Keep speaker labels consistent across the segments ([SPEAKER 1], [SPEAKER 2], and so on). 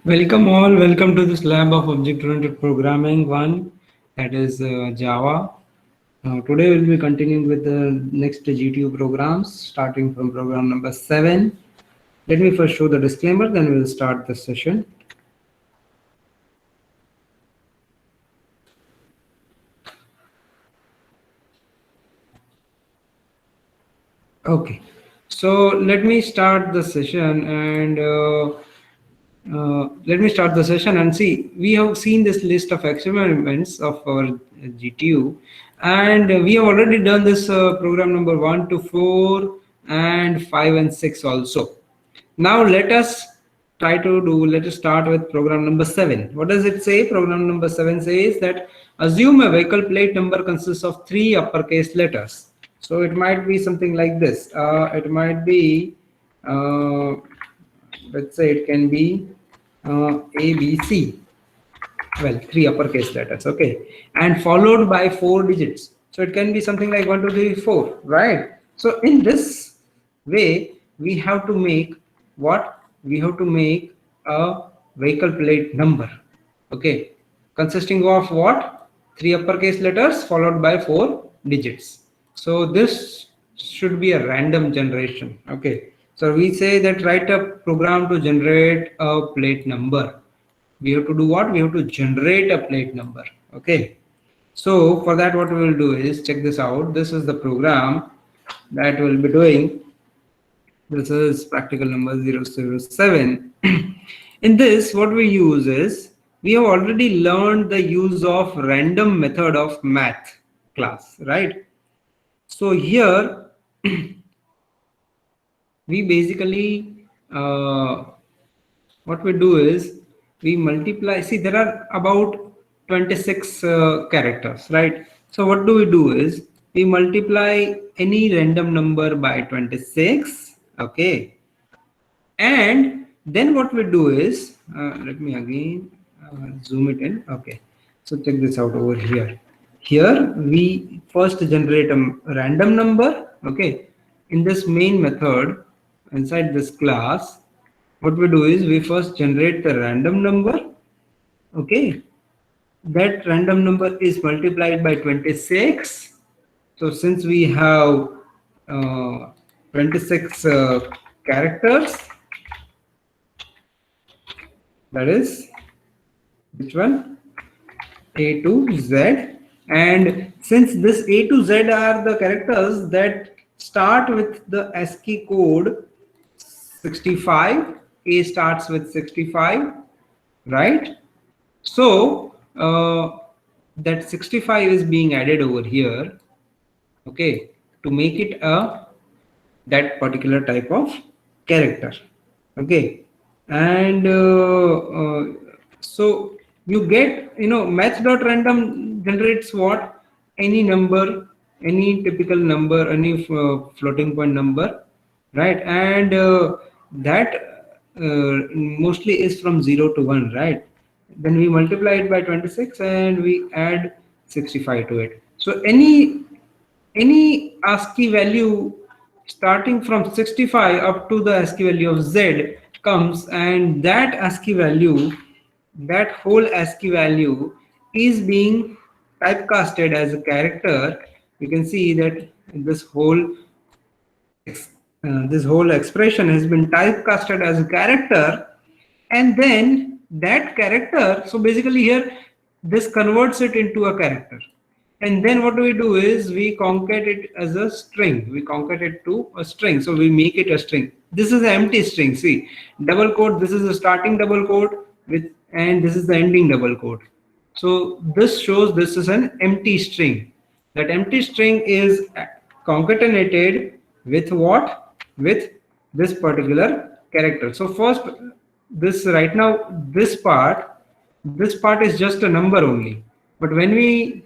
[SPEAKER 1] Welcome all, welcome to this lab of object-oriented programming one, that is Java. Today we'll be continuing with the next GTU programs, starting from program number 7. Let me first show the disclaimer, then we'll start the session. Okay, so let me start the session and see. We have seen this list of experiments of our GTU, and we have already done this program number 1 to 4 and 5 and 6 also. Now let us let us start with program number 7. What does it say? Program number 7 says that assume a vehicle plate number consists of 3 uppercase letters. So it might be something like this. It might be, let's say it can be A, B, C. Well, 3 uppercase letters, okay, and followed by 4 digits. So it can be something like 1, 2, 3, 4, right? So in this way, we have to make what? We have to make a vehicle plate number, okay, consisting of what? 3 uppercase letters followed by 4 digits. So this should be a random generation, okay. So we say that write a program to generate a plate number. We have to do what? We have to generate a plate number, okay. So for that, what we will do is, check this out. This is the program that we'll be doing. This is practical number 007. In this, what we use is, we have already learned the use of random method of math class, right? So here we basically what we do is we multiply. See, there are about 26 characters, right? So what do we do is we multiply any random number by 26, okay, and then what we do is let me again zoom it in, okay. So check this out over here. Here we first generate a random number, okay. In this main method inside this class, what we do is we first generate the random number, okay. That random number is multiplied by 26. So since we have 26 characters, that is which one? A to Z. And since this A to Z are the characters that start with the ASCII code 65, A starts with 65, right? So that 65 is being added over here, okay, to make it a that particular type of character, okay. And so you get, math.random generates what? Any number, any typical number, any floating point number, right? And that mostly is from 0 to 1, right? Then we multiply it by 26 and we add 65 to it. So any ASCII value starting from 65 up to the ASCII value of Z comes, and that ASCII value, that whole ASCII value is being typecasted as a character. You can see that this whole expression has been typecasted as a character, and then that character, so basically here this converts it into a character, and then what we do is we concat it as a string. We concat it to a string, so we make it a string. This is an empty string. See, double quote, this is the starting double quote with, and this is the ending double quote. So this shows this is an empty string. That empty string is concatenated with what? With this particular character. So first, this right now, this part is just a number only, but when we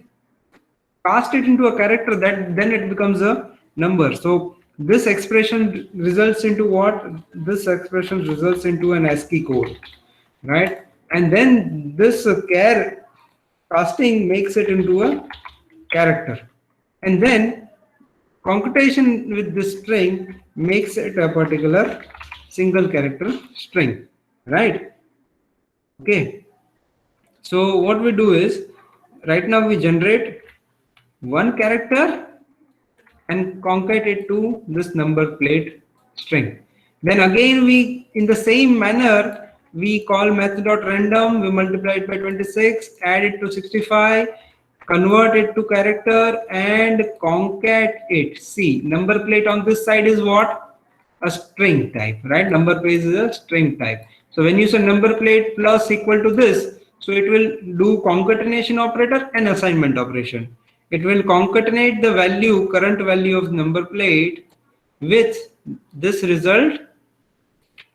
[SPEAKER 1] cast it into a character, that then it becomes a number. So this expression results into what? This expression results into an ASCII code, right? And then this casting makes it into a character, and then concatenation with this string makes it a particular single character string, right? Okay. So what we do is, right now we generate one character and concat it to this number plate string. Then again we, in the same manner, we call method.random, we multiply it by 26, add it to 65, convert it to character and concat it. See, number plate on this side is what? A string type, right? Number plate is a string type. So when you say number plate plus equal to this, so it will do concatenation operator and assignment operation. It will concatenate the value, current value of number plate with this result,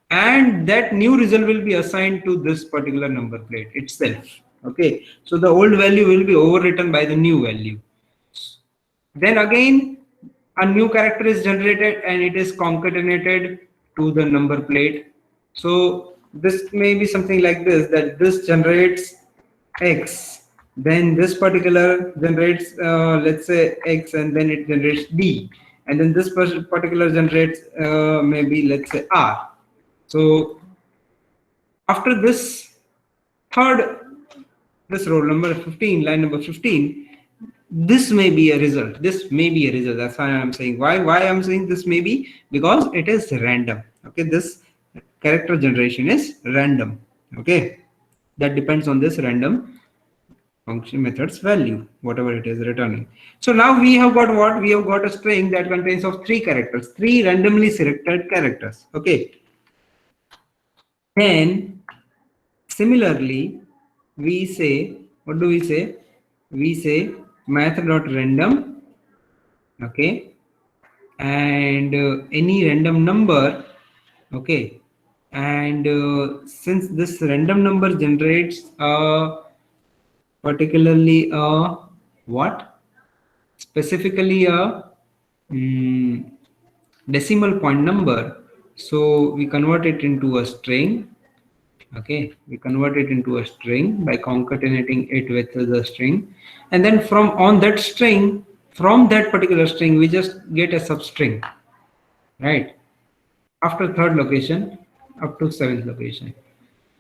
[SPEAKER 1] and that new result will be assigned to this particular number plate itself. Okay, so the old value will be overwritten by the new value. Then again a new character is generated and it is concatenated to the number plate. So this may be something like this, that this generates X, then this particular generates let's say X, and then it generates D, and then this particular generates maybe let's say R. So after this third, this row number 15, line number 15, this may be a result. This may be a result. That's why I'm saying why I'm saying this may be, because it is random. Okay, this character generation is random. Okay, that depends on this random function method's value, whatever it is returning. So now we have got what? We have got a string that contains of 3 characters, 3 randomly selected characters. Okay. Then similarly, we say, what do we say? We say math.random, okay, and any random number, okay, and since this random number generates particularly a what? Specifically a decimal point number, so we convert it into a string. Okay, we convert it into a string by concatenating it with the string, and then from on that string, from that particular string, we just get a substring, right, after third location up to 7th location.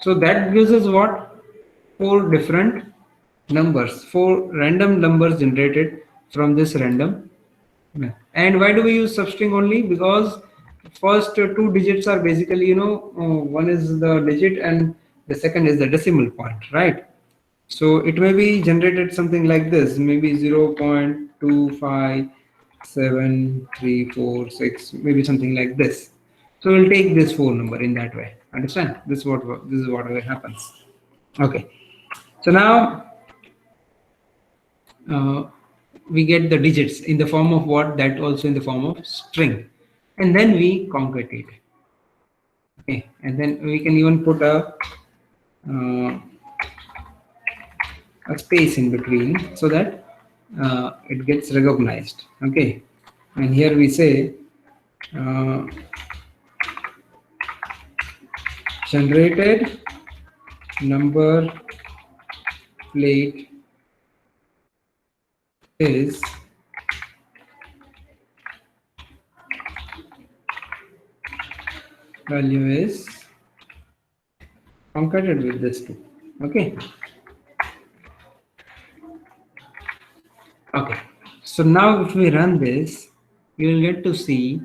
[SPEAKER 1] So that gives us what? 4 different numbers, 4 random numbers generated from this random. And why do we use substring only? Because first 2 digits are basically, you know, one is the digit and the second is the decimal point, right? So it may be generated something like this, maybe 0.2573446, maybe something like this. So we'll take this 4 number in that way. Understand? This is what happens. Okay. So now we get the digits in the form of what? That also in the form of string, and then we concatenate. Okay, and then we can even put a space in between so that it gets recognized. Okay, and here we say generated number plate is value is concatenated with this too. Okay. Okay. So now if we run this, you will get to see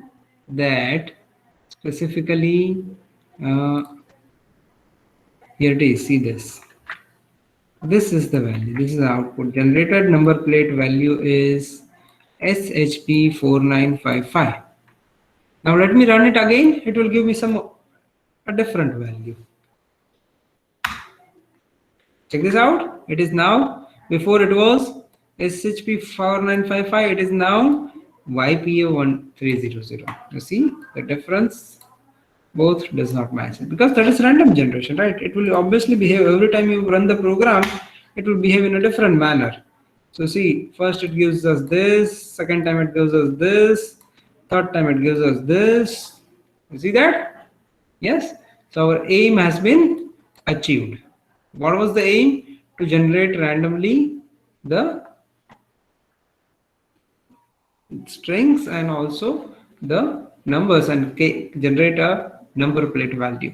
[SPEAKER 1] that specifically here it is. See this. This is the value. This is the output. Generated number plate value is SHP4955. Now let me run it again. It will give me a different value. Check this out. It is now, before it was SHP4955, it is now YPA1300. You see the difference? Both does not match, because that is random generation, right? It will obviously behave every time you run the program. It will behave in a different manner. So see, first it gives us this, second time it gives us this, third time it gives us this. You see that? Yes. So our aim has been achieved. What was the aim? To generate randomly the strings and also the numbers and generate a number plate value.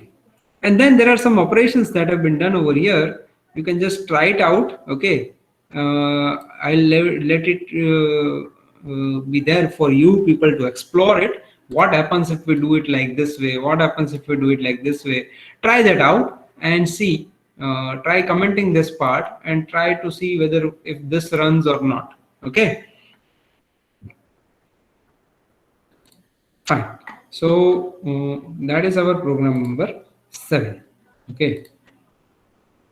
[SPEAKER 1] And then there are some operations that have been done over here. You can just try it out. Okay, I'll let it be there for you people to explore it. What happens if we do it like this way? What happens if we do it like this way? Try that out and see. Try commenting this part and try to see whether if this runs or not. Okay, fine. So that is our program number 7. Okay.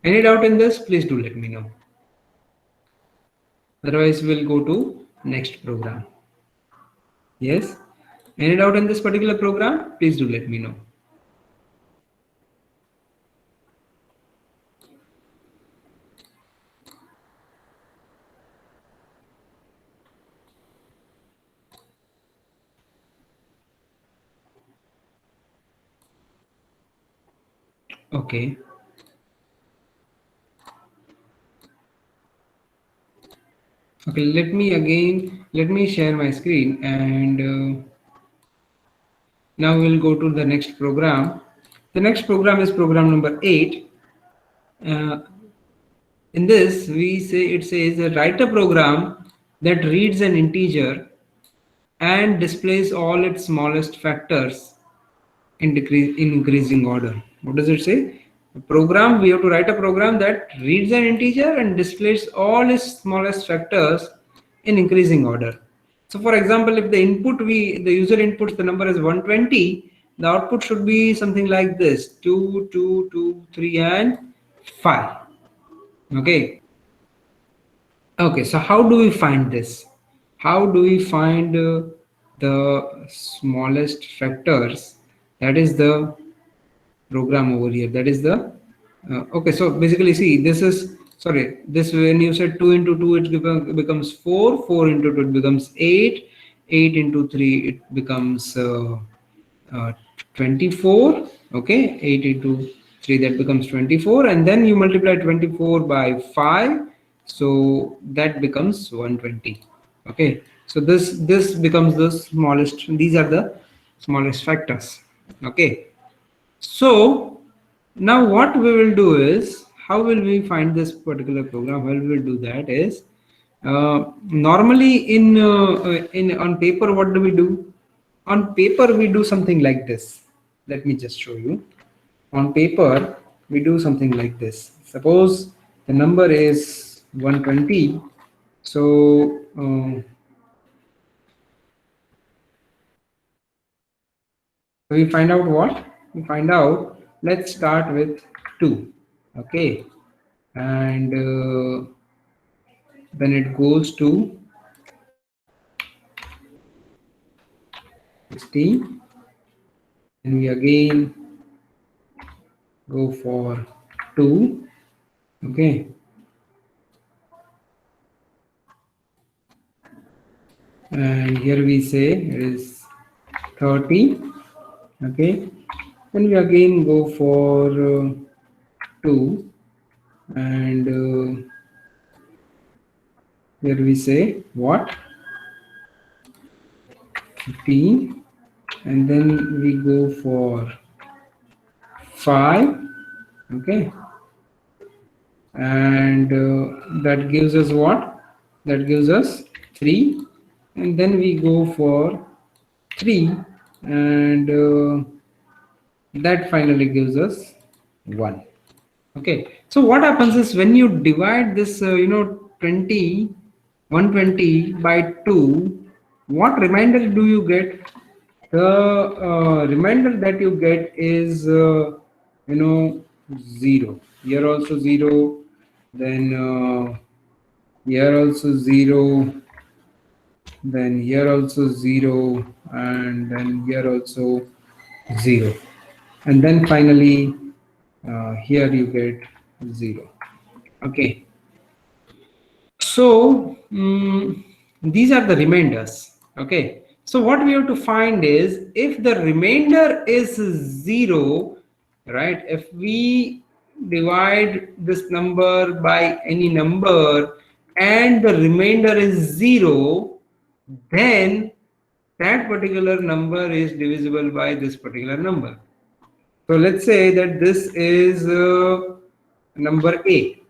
[SPEAKER 1] Any doubt in this? Please do let me know. Otherwise, we'll go to next program. Yes. Any doubt in this particular program? Please do let me know. Okay. Okay, let me share my screen, and now we'll go to the next program. The next program is program number 8. In this, it says write a program that reads an integer and displays all its smallest factors in increasing order. What does it say? We have to write a program that reads an integer and displays all its smallest factors in increasing order. So for example, if the user inputs the number is 120, the output should be something like this: 2, 2, 2, 3, and 5. Okay. Okay, so how do we find this? How do we find the smallest factors? That is the program over here. That is the okay. So basically, see, this is this when you said 2 into 2, it becomes 4. 4 into 2, it becomes 8. 8 into 3, it becomes 24. Okay, 8 into 3, that becomes 24, and then you multiply 24 by 5, so that becomes 120. Okay, so this becomes the smallest. These are the smallest factors. Okay, so now what we will do is, how will we find this particular program? How we will do that is, normally in on paper, what do we do? On paper, we do something like this. Let me just show you. On paper, we do something like this. Suppose the number is 120. So we find out what? We find out, let's start with 2. Okay. And then it goes to 16. And we again go for 2. Okay. And here we say it is 30. Okay. Then we again go for 2. And here we say what? 15. And then we go for 5. Okay. And that gives us what? That gives us 3. And then we go for 3. And that finally gives us 1. Okay. So what happens is, when you divide this, 120 by 2, what remainder do you get? The remainder that you get is 0. Here also 0, then here also 0, then here also 0, and then here also 0, and then finally here you get 0. Okay, so these are the remainders. Okay, so what we have to find is, if the remainder is 0, right? If we divide this number by any number and the remainder is 0, then that particular number is divisible by this particular number. So let's say that this is number A,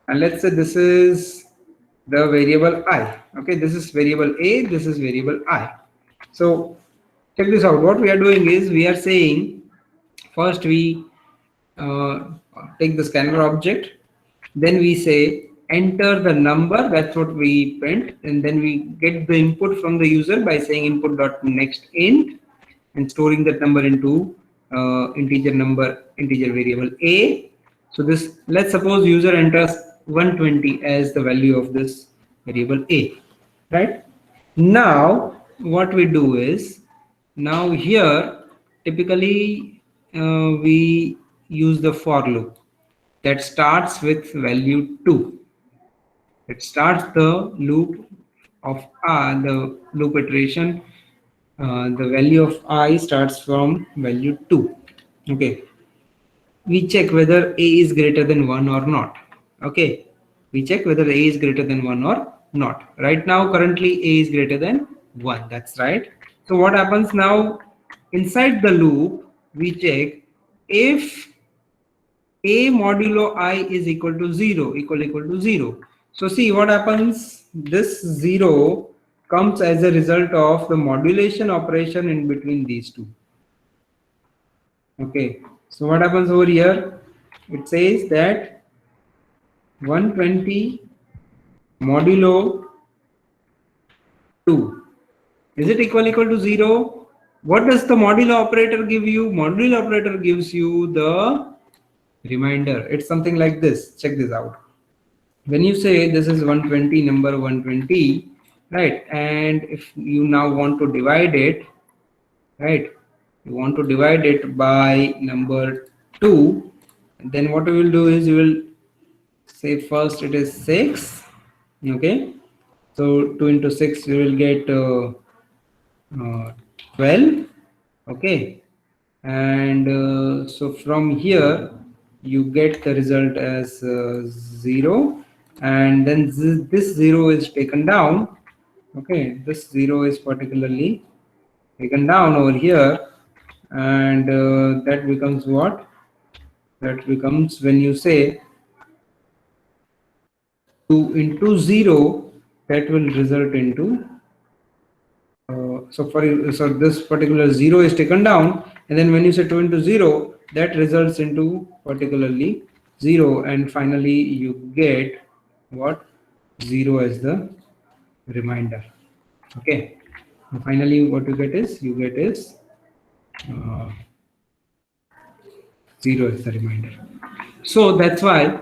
[SPEAKER 1] and let's say this is the variable I. Okay, this is variable A, this is variable I. So check this out. What we are doing is we are saying first we take the scanner object, then we say enter the number, that's what we print, and then we get the input from the user by saying input dot next int and storing that number into integer variable A. So this, let's suppose user enters 120 as the value of this variable A, right? Now what we do is, now here typically we use the for loop that starts with value 2. It starts the loop of the loop iteration. The value of I starts from value 2. Okay, we check whether A is greater than 1 or not. Okay, we check whether A is greater than 1 or not. Right now, currently A is greater than 1. That's right. So what happens now? Inside the loop, we check if A modulo I is equal to 0, equal to 0. So see what happens. This 0 comes as a result of the modulation operation in between these two. Okay, so what happens over here? It says that 120 modulo 2, is it equal to 0? What does the modulo operator give you? Modulo operator gives you the reminder. It's something like this. Check this out. When you say this is 120, number 120, right, and if you now want to divide it, right, you want to divide it by number 2, then what you will do is you will say first it is 6. Okay, so 2 into 6 you will get 12. Okay, and so from here you get the result as 0, and then this 0 is taken down. Okay, this 0 is particularly taken down over here, and that becomes what? That becomes, when you say 2 into 0, that will result into so this particular 0 is taken down, and then when you say 2 into 0, that results into particularly 0, and finally you get what? 0 as the reminder. Okay, and finally what you get is 0 as the reminder. So that's why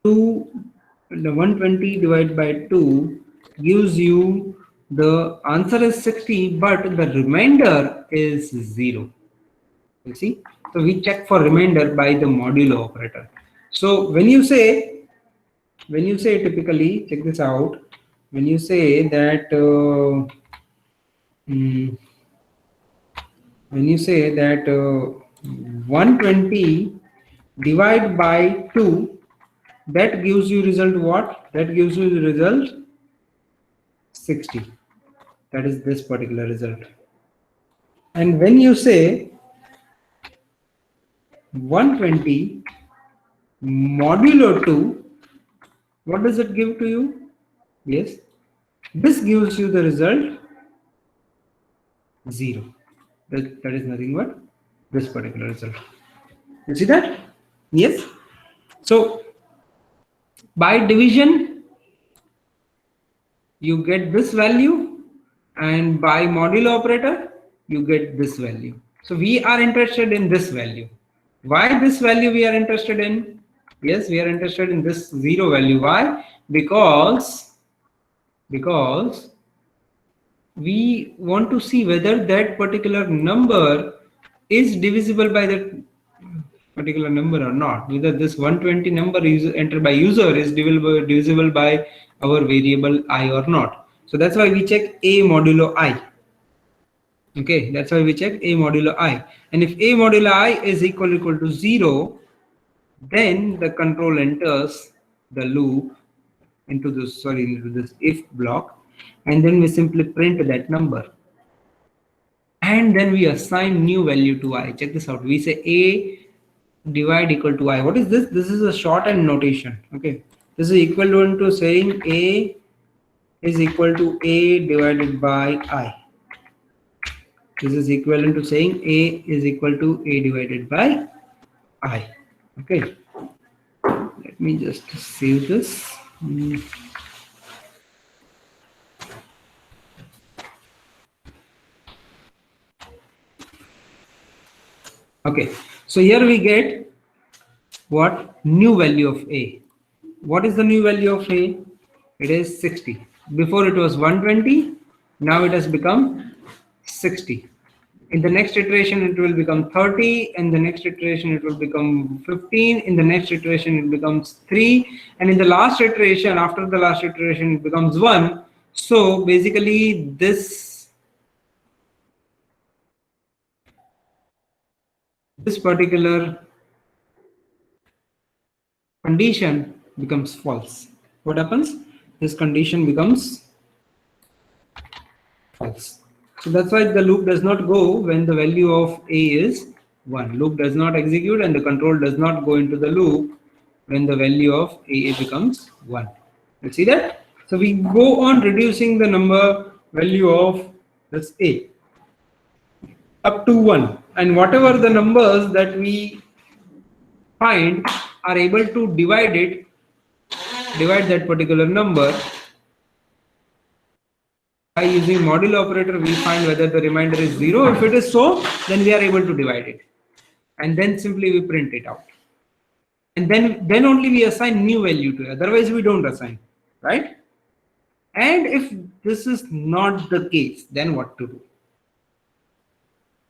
[SPEAKER 1] 120 divided by 2 gives you the answer is 60, but the remainder is 0. You see, so we check for remainder by the modulo operator. So when you say typically, check this out, when you say that when you say that 120 divided by 2, that gives you result what? That gives you the result 60. That is this particular result. And when you say 120 modulo 2, what does it give to you? Yes, this gives you the result 0. That is nothing but this particular result. You see that? Yes. So by division you get this value, and by modulo operator you get this value. So we are interested in this value. Why this value we are interested in? Yes, we are interested in this 0 value. Why? Because we want to see whether that particular number is divisible by that particular number or not, whether this 120 number entered by user is divisible by our variable I or not. So that's why we check A modulo I. Okay, that's why we check A modulo I, and if A modulo I is equal to 0, then the control enters the loop into this if block, and then we simply print that number. and then we assign new value to I. Check this out. We say A divide equal to I. What is this? This is a shorthand notation. Okay, this is equivalent to saying A is equal to A divided by I. This is equivalent to saying A is equal to A divided by I. Okay, let me just save this. Okay, so here we get what? New value of A. What is the new value of A? It is 60. Before it was 120, now it has become 60. In the next iteration it will become 30, and the next iteration it will become 15, in the next iteration it becomes 3, and in the last iteration, after the last iteration, it becomes 1. So basically this particular condition becomes false. What happens? This condition becomes false. So that's why the loop does not go when the value of A is 1. Loop does not execute and the control does not go into the loop when the value of A becomes 1. You see that? So we go on reducing the number value of this A up to 1, and whatever the numbers that we find are able to divide that particular number. By using modulo operator, we find whether the remainder is 0. If it is so, then we are able to divide it, and then simply we print it out, and then only we assign new value to it. Otherwise we don't assign, right? And if this is not the case, then what to do?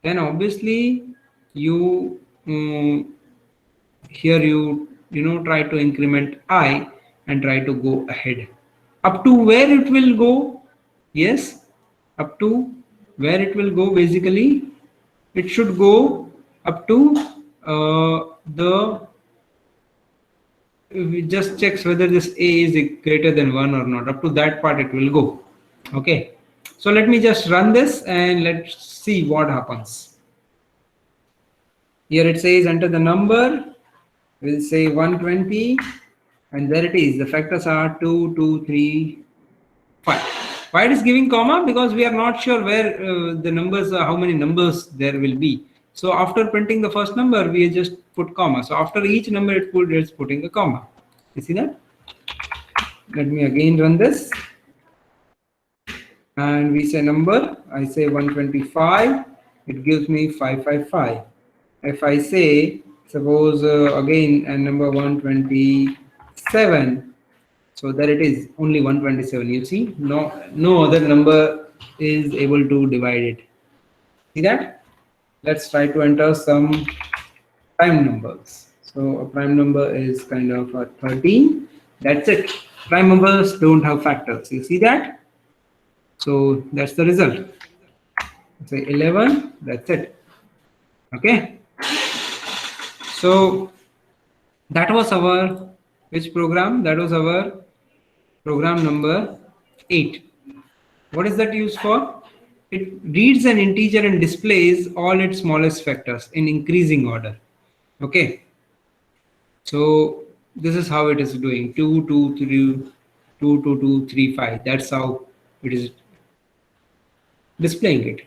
[SPEAKER 1] Then obviously you here you try to increment I and try to go ahead up to where it will go. Yes, up to where it will go. Basically it should go up to we just checks whether this A is greater than 1 or not. Up to that part it will go. Okay, so let me just run this and let's see what happens. Here it says enter the number. We'll say 120, and there it is. The factors are 2, 2, 3, 5. Why it is giving comma? Because we are not sure where the numbers are, how many numbers there will be. So after printing the first number, we just put comma. So after each number, it's putting a comma. You see that? Let me again run this. And we say number. I say 125. It gives me 555. If I say, suppose again, and number 127. So there it is, only 127. You see, no other number is able to divide it. See that? Let's try to enter some prime numbers. So a prime number is kind of a 13. That's it. Prime numbers don't have factors. You see that? So that's the result. Say 11. That's it. Okay. So that was our which program? That was our program number 8. What is that used for? It reads an integer and displays all its smallest factors in increasing order. Okay. So this is how it is doing 2, 2, 3, 2, 2, 2, 3, 5. That's how it is displaying it.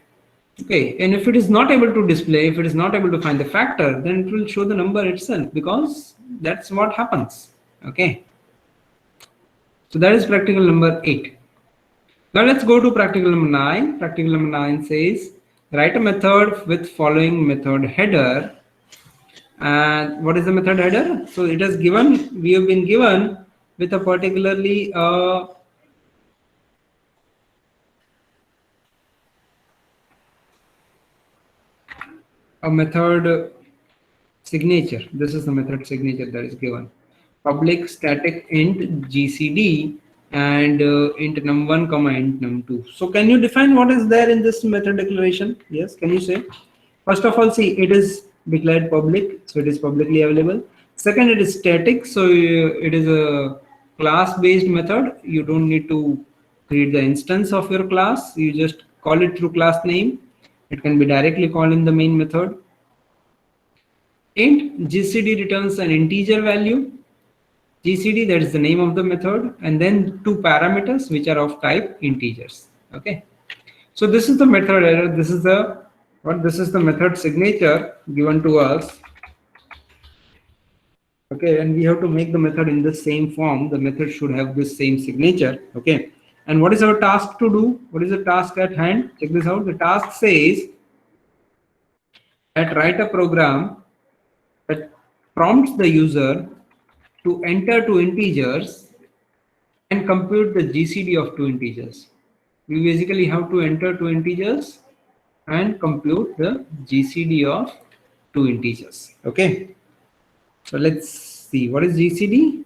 [SPEAKER 1] Okay, and if it is not able to display, if it is not able to find the factor, then it will show the number itself, because that's what happens. Okay, so that is practical number 8. Now let's go to practical number 9. Practical number 9 says write a method with following method header. And what is the method header? So it is given, we have been given with a particularly a method signature. This is the method signature that is given. Public static int GCD and int num1 comma int num2. So can you define what is there in this method declaration? Yes, can you say? First of all, see, it is declared public, so it is publicly available. Second, it is static, so it is a class based method. You don't need to create the instance of your class, you just call it through class name. It can be directly called in the main method. Int GCD returns an integer value. GCD, that is the name of the method, and then two parameters which are of type integers. Okay. So this is the method error. This is the what? This is the method signature given to us. Okay, and we have to make the method in the same form. The method should have this same signature. Okay, and what is our task to do? What is the task at hand? Check this out. The task says that write a program that prompts the user to enter two integers and compute the GCD of two integers. We basically have to enter two integers and compute the GCD of two integers. Okay, so let's see what is GCD.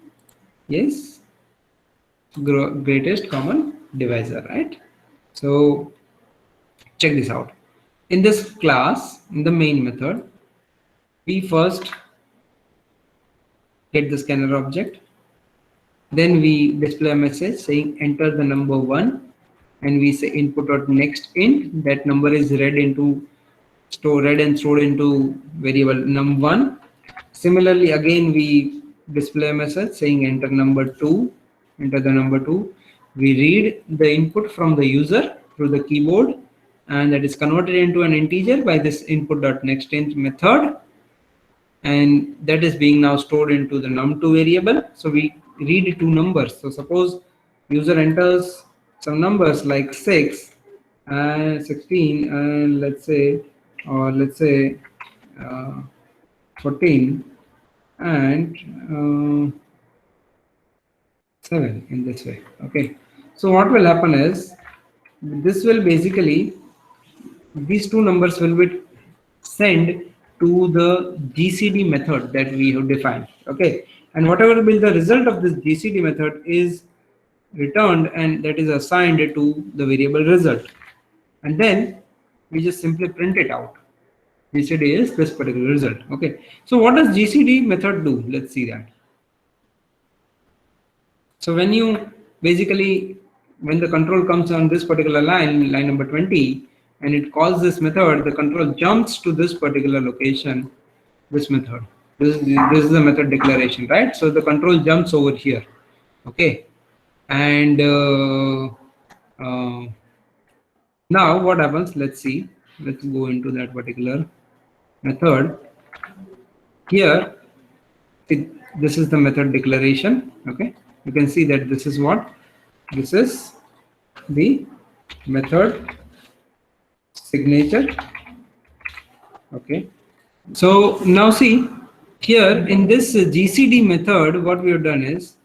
[SPEAKER 1] Yes, greatest common divisor, right? So check this out. In this class, in the main method, we first get the scanner object, then we display a message saying enter the number 1, and we say input.next int. That number is read and stored into variable num1. Similarly, again we display a message saying enter number 2, enter the number 2. We read the input from the user through the keyboard, and that is converted into an integer by this input.nextInt method, and that is being now stored into the num2 variable. So we read two numbers. So suppose user enters some numbers like 6 and 16 and let's say 14 and 7 in this way. Okay, so what will happen is this will basically, these two numbers will be sent to the GCD method that we have defined. Okay, and whatever will be the result of this GCD method is returned, and that is assigned to the variable result, and then we just simply print it out. GCD is this particular result. Okay, so what does GCD method do? Let's see that. So when you basically, when the control comes on this particular line number 20, and it calls this method, the control jumps to this particular location, this method. This is the method declaration, right? So the control jumps over here. Okay, and now what happens? Let's see. Let's go into that particular method. Here, this is the method declaration. Okay, you can see that this is what? This is the method signature. Okay, so now see here in this GCD method, what we have done is,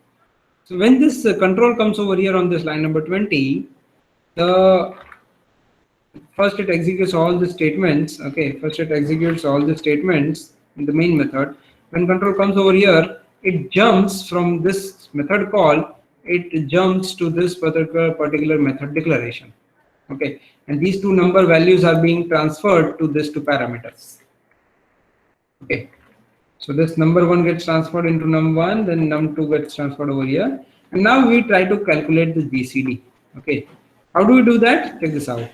[SPEAKER 1] so when this control comes over here on this line number 20, first it executes all the statements. Okay, first it executes all the statements in the main method. When control comes over here, it jumps from this method call, it jumps to this particular method declaration. Okay, and these two number values are being transferred to these two parameters. Okay, so this number 1 gets transferred into num1, then num2 gets transferred over here, and now we try to calculate the GCD. Okay, how do we do that? Check this out.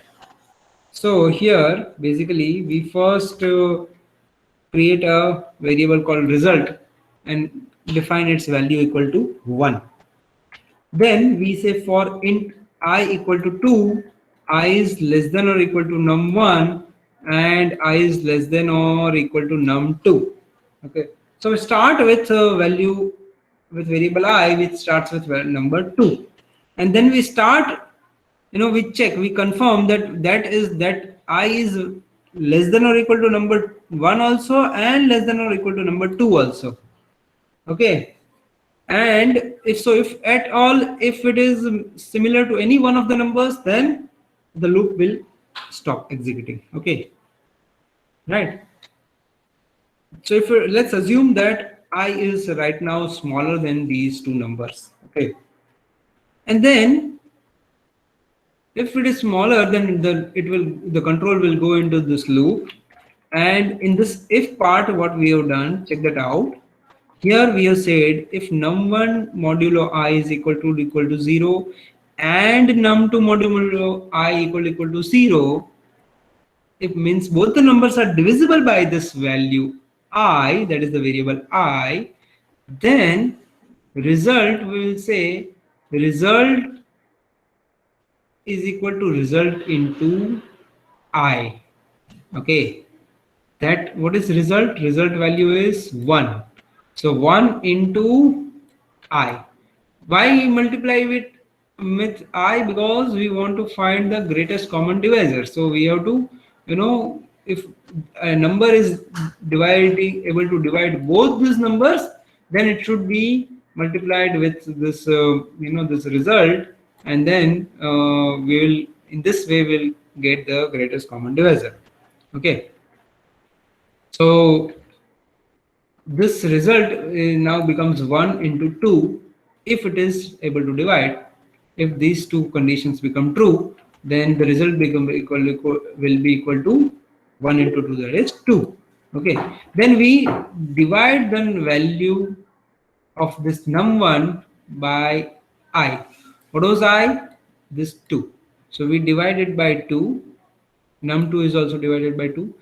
[SPEAKER 1] So here basically we first create a variable called result and define its value equal to 1. Then we say for int I equal to 2, I is less than or equal to num1 and I is less than or equal to num2. Okay, so we start with a value with variable I which starts with number 2, and then we start, we check, we confirm that I is less than or equal to number 1 also and less than or equal to number 2 also. Okay, and if at all, if it is similar to any one of the numbers, then the loop will stop executing. Okay, right? So if let's assume that I is right now smaller than these two numbers. Okay, and then if it is smaller, then the control will go into this loop, and in this if part, what we have done, check that out. Here we have said if num1 modulo I is equal to 0 and num2 modulo I equal to 0, it means both the numbers are divisible by this value I, that is the variable I, then result, we will say result is equal to result into I. Okay, that what is result? Result value is 1. So 1 into I. Why multiply with I? Because we want to find the greatest common divisor. So we have to, if a number is dividing able to divide both these numbers, then it should be multiplied with this, this result, and then we will, in this way, we'll get the greatest common divisor. Okay. So this result now becomes 1 into 2 if it is able to divide. If these two conditions become true, then the result will be equal to 1 into 2, that is 2. Okay, then we divide the value of this num1 by I. What was I? This 2. So we divide it by 2. Num2 is also divided by 2.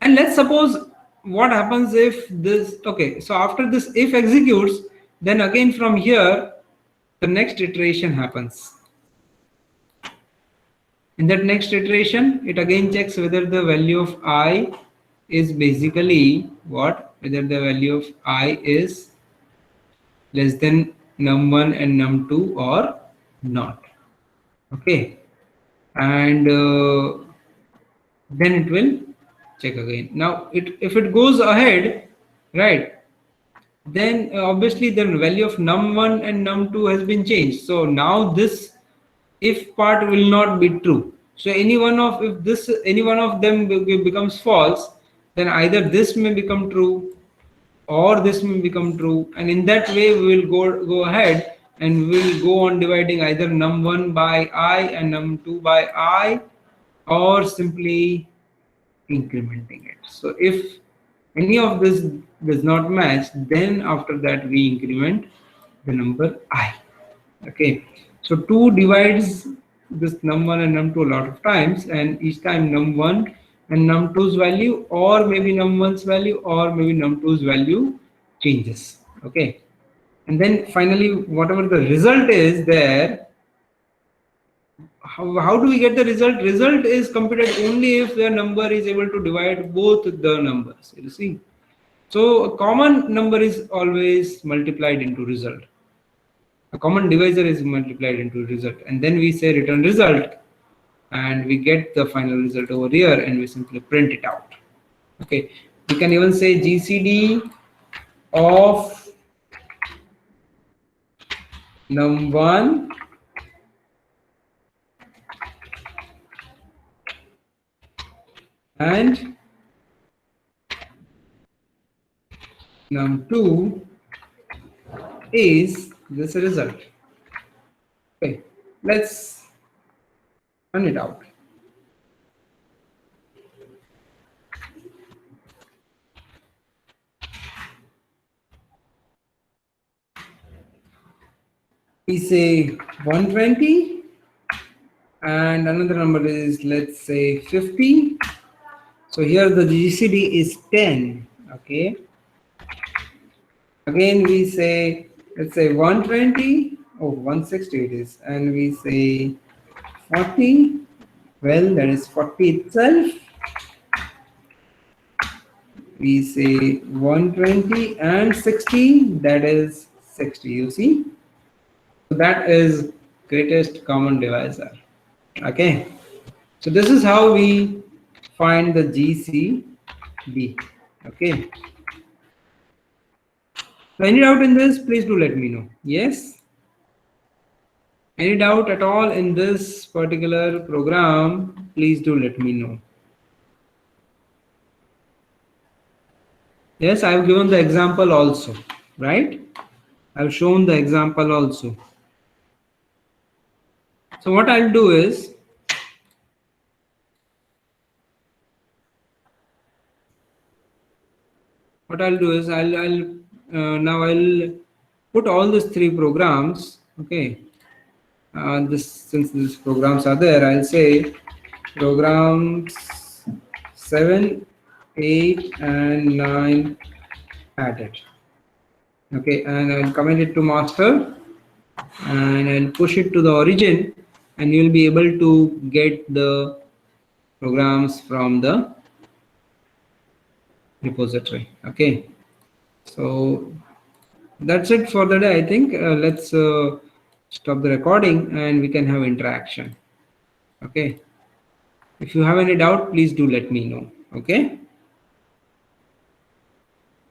[SPEAKER 1] And let's suppose what happens if this, okay, so after this if executes, then again from here the next iteration happens. In that next iteration, it again checks whether the value of I is basically what? Whether the value of I is less than num1 and num2 or not. Okay, and then it will check again. Now if it goes ahead, right, then obviously the value of num1 and num2 has been changed. So now this if part will not be true. So any one of them becomes false, then either this may become true or this may become true, and in that way we will go ahead and we will go on dividing either num1 by I and num2 by I, or simply incrementing it. So if any of this does not match, then after that we increment the number I. Okay, so 2 divides this num1 and num2 a lot of times, and each time num1 and num2's value, or maybe num1's value, or maybe num2's value changes. Okay, and then finally whatever the result is there, how do we get the result? Result is computed only if the number is able to divide both the numbers, you see. So a common number is always multiplied into result. A common divisor is multiplied into result, and then we say return result, and we get the final result over here, and we simply print it out. Okay, we can even say GCD of num1 and num2 is this result. Okay, let's run it out. We say 120 and another number is, let's say, 50. So here the GCD is 10. Okay, again we say, let's say 120, 160 it is, and we say 40. Well, that is 40 itself. We say 120 and 60, that is 60, you see. So that is greatest common divisor. Okay, so this is how we find the GCD. Okay, so any doubt in this, please do let me know. Yes, any doubt at all in this particular program, please do let me know. Yes, I've given the example also, right? I've shown the example also. So what I'll do is, I'll put all these 3 programs. Okay, since these programs are there, I'll say programs 7, 8 and 9 added. Okay, and I'll commit it to master and I'll push it to the origin, and you'll be able to get the programs from the repository. Okay, so that's it for the day. I think let's stop the recording and we can have interaction. Okay, if you have any doubt, please do let me know. Okay.